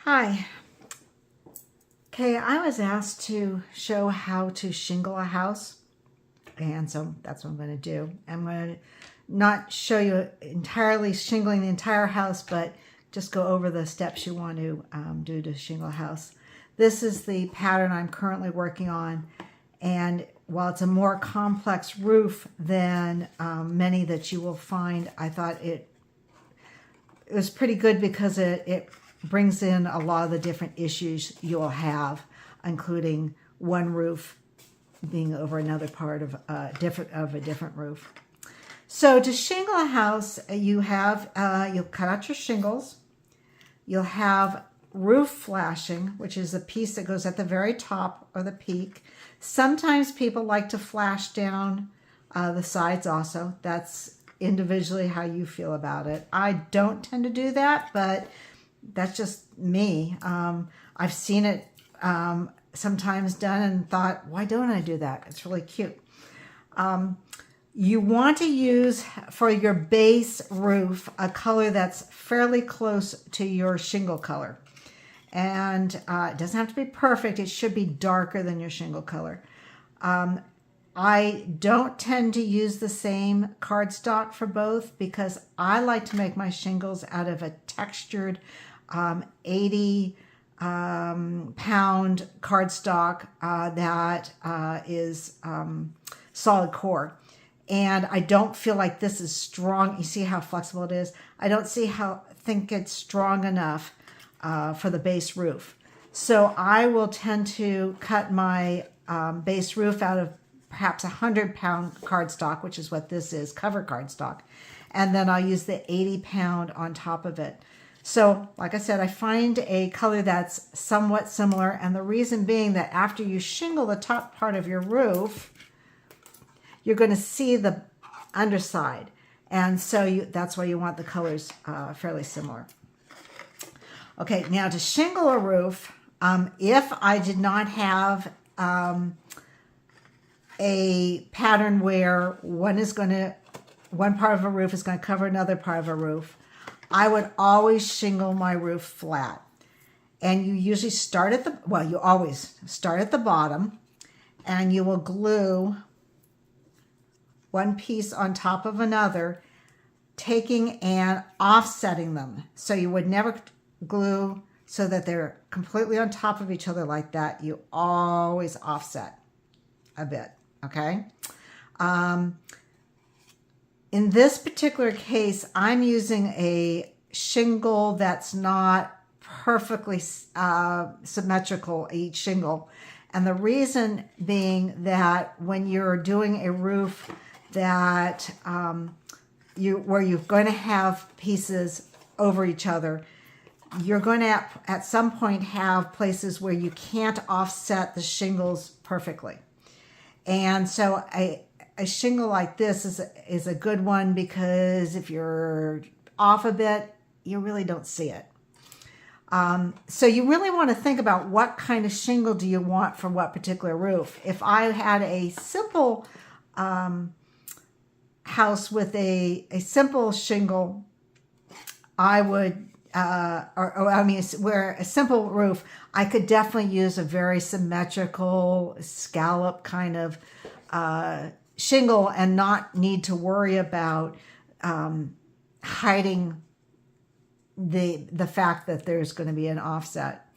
Hi. Okay, I was asked to show how to shingle a house, and so that's what I'm going to do. I'm going to not show you entirely shingling the entire house, but just go over the steps you want to do to shingle a house. This is the pattern I'm currently working on, and while it's a more complex roof than many that you will find, I thought it was pretty good because it brings in a lot of the different issues you'll have, including one roof being over another part of a different roof. So to shingle a house, you'll cut out your shingles. You'll have roof flashing, which is a piece that goes at the very top or the peak. Sometimes people like to flash down the sides also. That's individually how you feel about it. I don't tend to do that, but that's just me. I've seen it sometimes done and thought, why don't I do that? It's really cute. You want to use for your base roof a color that's fairly close to your shingle color. And it doesn't have to be perfect. It should be darker than your shingle color. I don't tend to use the same cardstock for both because I like to make my shingles out of a textured 80 pound cardstock that is solid core. And I don't feel like this is strong. You see how flexible it is? I don't think it's strong enough for the base roof. So I will tend to cut my base roof out of perhaps 100-pound cardstock, which is what this is, cover cardstock. And then I'll use the 80-pound on top of it. So, like I said, I find a color that's somewhat similar. And the reason being that after you shingle the top part of your roof, you're going to see the underside. And so that's why you want the colors fairly similar. Okay, now to shingle a roof, if I did not have a pattern where one part of a roof is going to cover another part of a roof, I would always shingle my roof flat. And you usually start at you always start at the bottom, and you will glue one piece on top of another, taking and offsetting them. So you would never glue so that they're completely on top of each other like that. You always offset a bit, okay? In this particular case, I'm using a shingle that's not perfectly symmetrical, each shingle. And the reason being that when you're doing a roof that where you're going to have pieces over each other, you're going to at some point have places where you can't offset the shingles perfectly. And so a shingle like this is a good one because if you're off a bit, you really don't see it. So you really want to think about what kind of shingle do you want for what particular roof. If I had a simple house with a simple shingle, I would, where a simple roof, I could definitely use a very symmetrical scallop kind of shingle and not need to worry about hiding the fact that there's going to be an offset.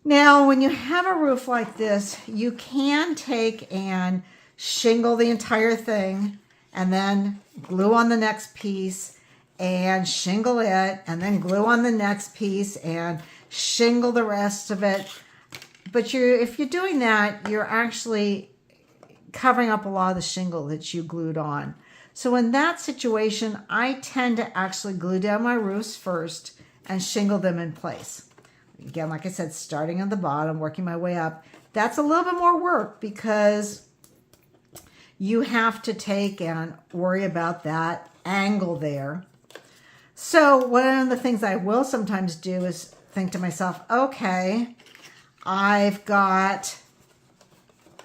Now, when you have a roof like this, you can take and shingle the entire thing and then glue on the next piece and shingle it and then glue on the next piece and shingle the rest of it. But if you're doing that, you're actually covering up a lot of the shingle that you glued on. So in that situation, I tend to actually glue down my roofs first and shingle them in place. Again, like I said, starting at the bottom, working my way up. That's a little bit more work because you have to take and worry about that angle there. So one of the things I will sometimes do is think to myself, okay, I've got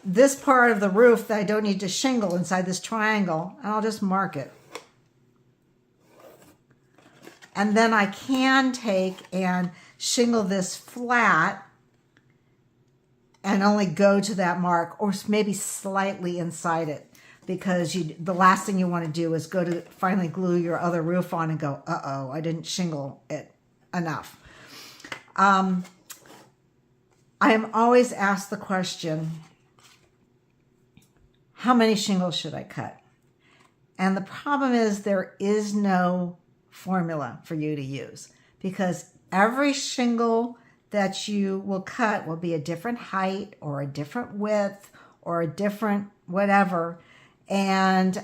this part of the roof that I don't need to shingle inside this triangle, and I'll just mark it. And then I can take and shingle this flat and only go to that mark, or maybe slightly inside it, because the last thing you want to do is go to finally glue your other roof on and go, uh-oh, I didn't shingle it enough. I am always asked the question, how many shingles should I cut? And the problem is there is no formula for you to use, because every shingle that you will cut will be a different height or a different width or a different whatever. And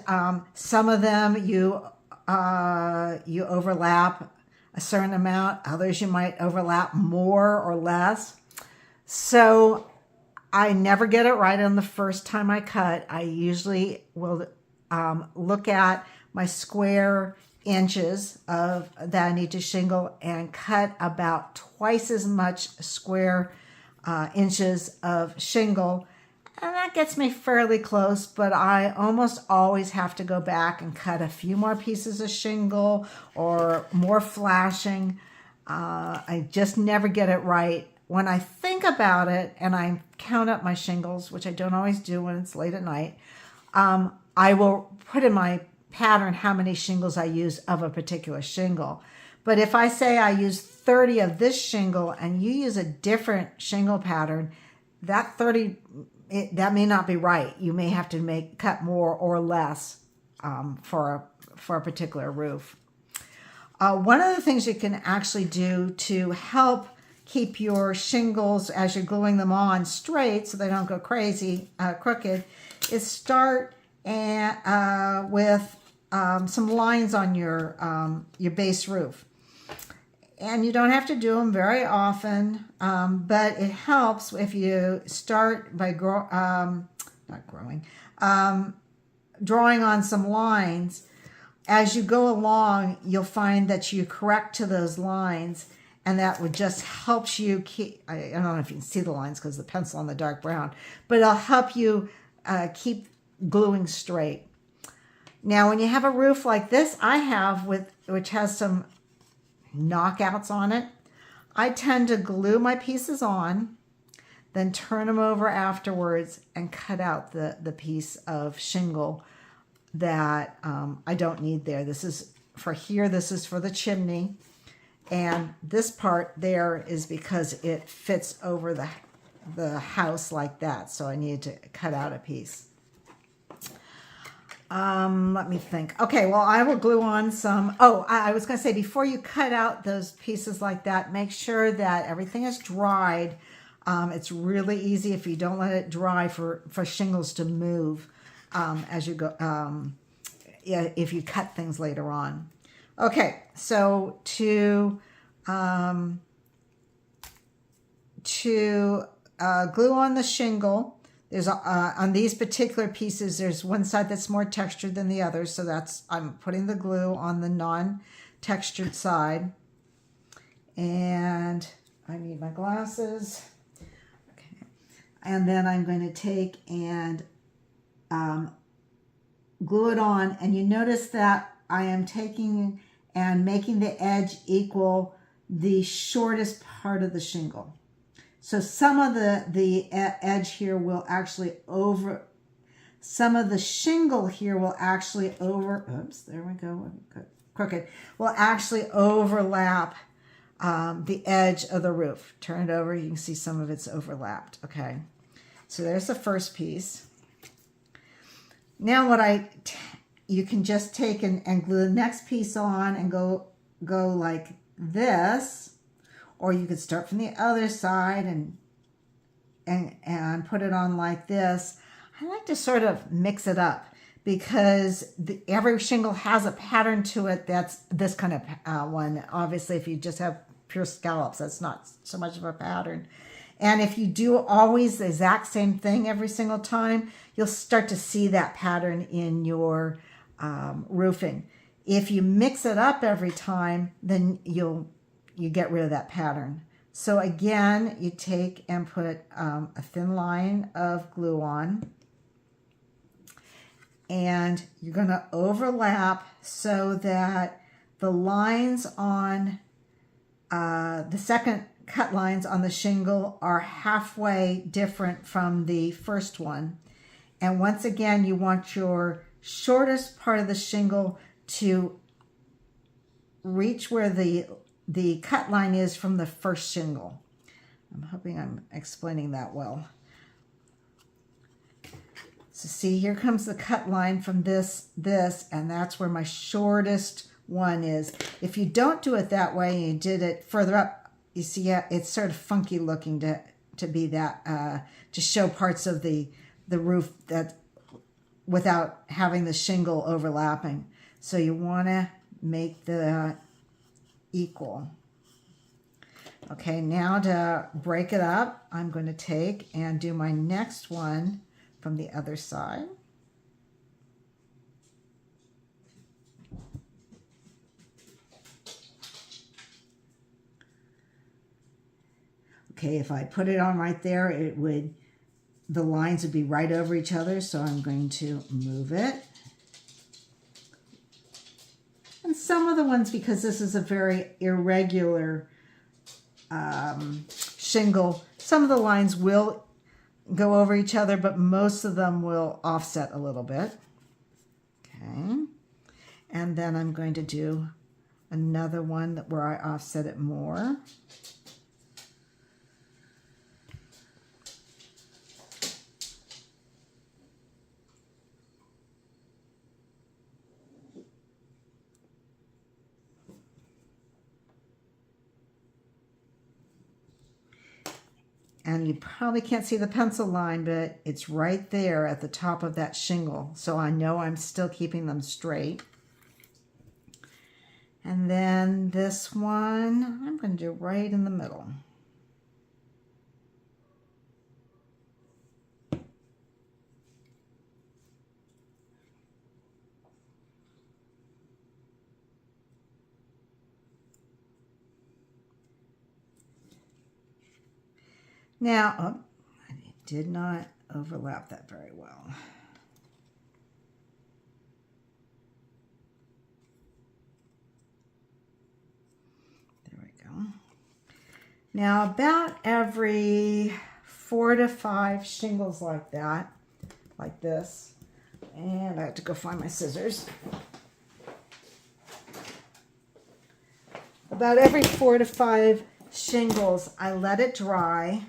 some of them you overlap a certain amount. Others you might overlap more or less. So I never get it right on the first time I cut. I usually will look at my square inches of that I need to shingle and cut about twice as much square inches of shingle. And that gets me fairly close, but I almost always have to go back and cut a few more pieces of shingle or more flashing. I just never get it right. When I think about it and I count up my shingles, which I don't always do when it's late at night, I will put in my pattern how many shingles I use of a particular shingle. But if I say I use 30 of this shingle and you use a different shingle pattern, that 30, that may not be right. You may have to cut more or less for a particular roof. One of the things you can actually do to help keep your shingles as you're gluing them on straight so they don't go crazy, crooked, is start with some lines on your base roof. And you don't have to do them very often, but it helps if you start by drawing on some lines. As you go along, you'll find that you correct to those lines, and that would just help you keep, I don't know if you can see the lines because the pencil on the dark brown, but it'll help you keep gluing straight. Now, when you have a roof like this I have, which has some knockouts on it, I tend to glue my pieces on, then turn them over afterwards and cut out the piece of shingle that I don't need there. This is for here, this is for the chimney, and this part there is because it fits over the house like that, so I needed to cut out a piece. Let me think. Okay, well, I will glue on some. Oh, I was going to say, before you cut out those pieces like that, make sure that everything is dried. It's really easy if you don't let it dry for shingles to move as you go, if you cut things later on. Okay, so to glue on the shingle, there's on these particular pieces, there's one side that's more textured than the other, so I'm putting the glue on the non-textured side. And I need my glasses. Okay. And then I'm going to take and glue it on, and you notice that I am taking and making the edge equal the shortest part of the shingle. So some of the edge here will actually some of the shingle here will actually oops, there we go, crooked, will actually overlap the edge of the roof. Turn it over, you can see some of it's overlapped. Okay, so there's the first piece. Now you can just take and glue the next piece on and go like this. Or you could start from the other side and put it on like this. I like to sort of mix it up because every shingle has a pattern to it that's this kind of one. Obviously, if you just have pure scallops, that's not so much of a pattern. And if you do always the exact same thing every single time, you'll start to see that pattern in your roofing. If you mix it up every time, then you get rid of that pattern. So again, you take and put a thin line of glue on, and you're going to overlap so that the lines on the second cut lines on the shingle are halfway different from the first one. And once again, you want your shortest part of the shingle to reach where the cut line is from the first shingle. I'm hoping I'm explaining that well. So see, here comes the cut line from this, and that's where my shortest one is. If you don't do it that way and you did it further up, you see, yeah, it's sort of funky looking to be that, to show parts of the roof that without having the shingle overlapping. So you want to make the equal. Okay, now to break it up, I'm going to take and do my next one from the other side. Okay, if I put it on right there, the lines would be right over each other, so I'm going to move it. And some of the ones, because this is a very irregular shingle, some of the lines will go over each other, but most of them will offset a little bit. Okay, and then I'm going to do another one where I offset it more. And you probably can't see the pencil line, but it's right there at the top of that shingle. So I know I'm still keeping them straight. And then this one, I'm going to do right in the middle. Now, oh, I did not overlap that very well. There we go. Now, about every 4 to 5 shingles like that, like this, and I have to go find my scissors. About every 4 to 5 shingles, I let it dry.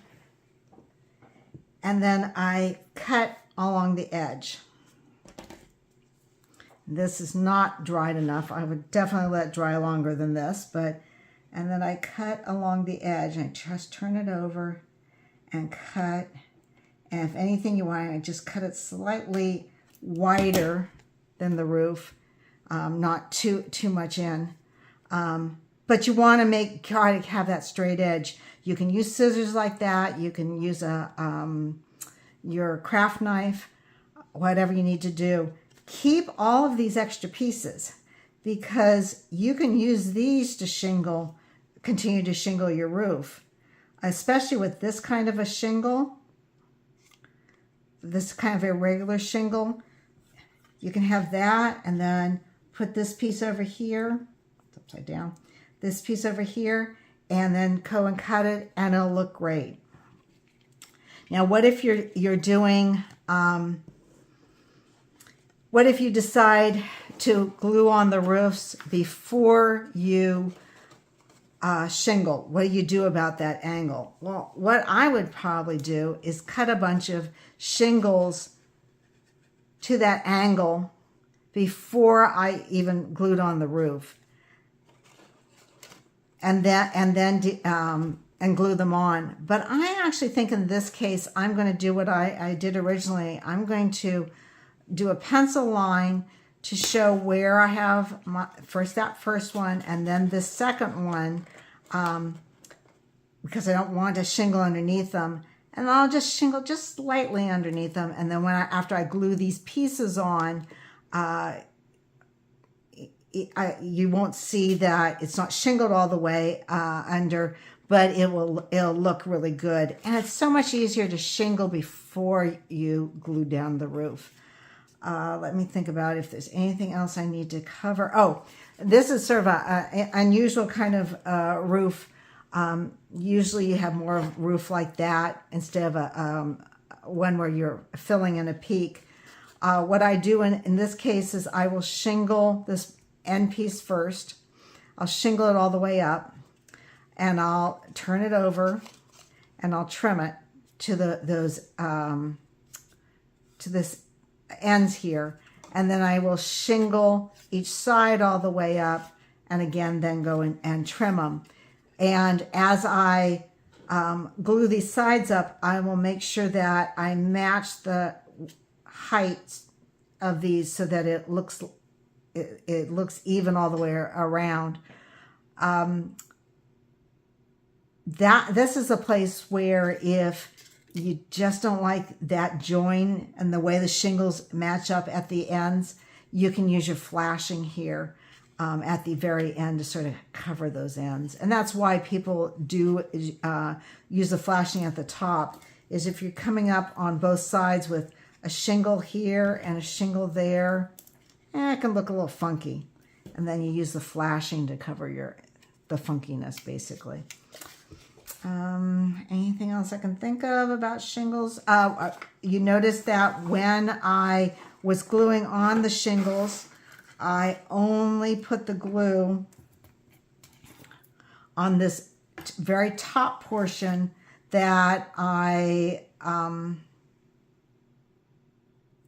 And then I cut along the edge. This is not dried enough. I would definitely let it dry longer than this, and then I cut along the edge and I just turn it over and cut. And if anything you want, I just cut it slightly wider than the roof, not too much in. But you want to try to have that straight edge. You can use scissors like that. You can use your craft knife, whatever you need to do. Keep all of these extra pieces because you can use these to continue to shingle your roof, especially with this kind of a shingle, this kind of irregular shingle. You can have that and then put this piece over here, it's upside down, this piece over here, and then go and cut it, and it'll look great. Now, what if you're doing, what if you decide to glue on the roofs before you shingle? What do you do about that angle? Well, what I would probably do is cut a bunch of shingles to that angle before I even glued on the roof. And glue them on. But I actually think in this case, I'm going to do what I did originally. I'm going to do a pencil line to show where I have that first one, and then this second one, because I don't want to shingle underneath them. And I'll just shingle just slightly underneath them. And then after I glue these pieces on, you won't see that it's not shingled all the way under, but it'll look really good. And it's so much easier to shingle before you glue down the roof. Let me think about if there's anything else I need to cover. Oh, this is sort of an unusual kind of roof. Usually you have more of a roof like that instead of a one where you're filling in a peak. What I do in this case is I will shingle this end piece first. I'll shingle it all the way up, and I'll turn it over, and I'll trim it to this ends here, and then I will shingle each side all the way up, and again then go in and trim them. And as I glue these sides up, I will make sure that I match the height of these so that it looks even all the way around. This is a place where if you just don't like that join and the way the shingles match up at the ends, you can use your flashing here at the very end to sort of cover those ends. And that's why people do use the flashing at the top, is if you're coming up on both sides with a shingle here and a shingle there, it can look a little funky. And then you use the flashing to cover the funkiness, basically. Anything else I can think of about shingles? You notice that when I was gluing on the shingles, I only put the glue on this very top portion that I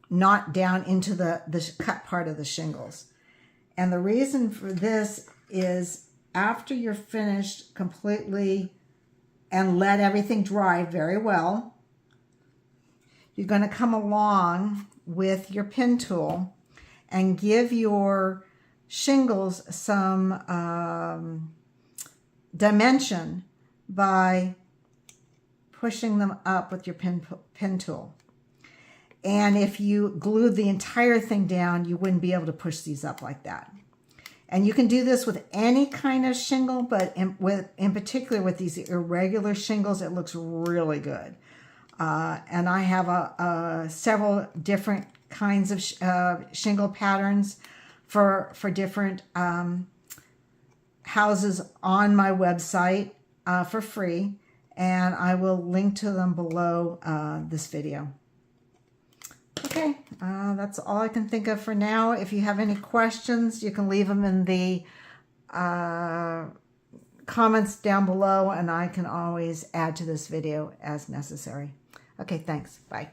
knot down into the cut part of the shingles. And the reason for this is after you're finished completely and let everything dry very well, you're going to come along with your pin tool and give your shingles some dimension by pushing them up with your pin tool. And if you glued the entire thing down, you wouldn't be able to push these up like that. And you can do this with any kind of shingle, but in particular with these irregular shingles, it looks really good. And I have several different kinds of shingle patterns for different houses on my website for free. And I will link to them below this video. Okay, that's all I can think of for now. If you have any questions, you can leave them in the comments down below, and I can always add to this video as necessary. Okay, thanks. Bye.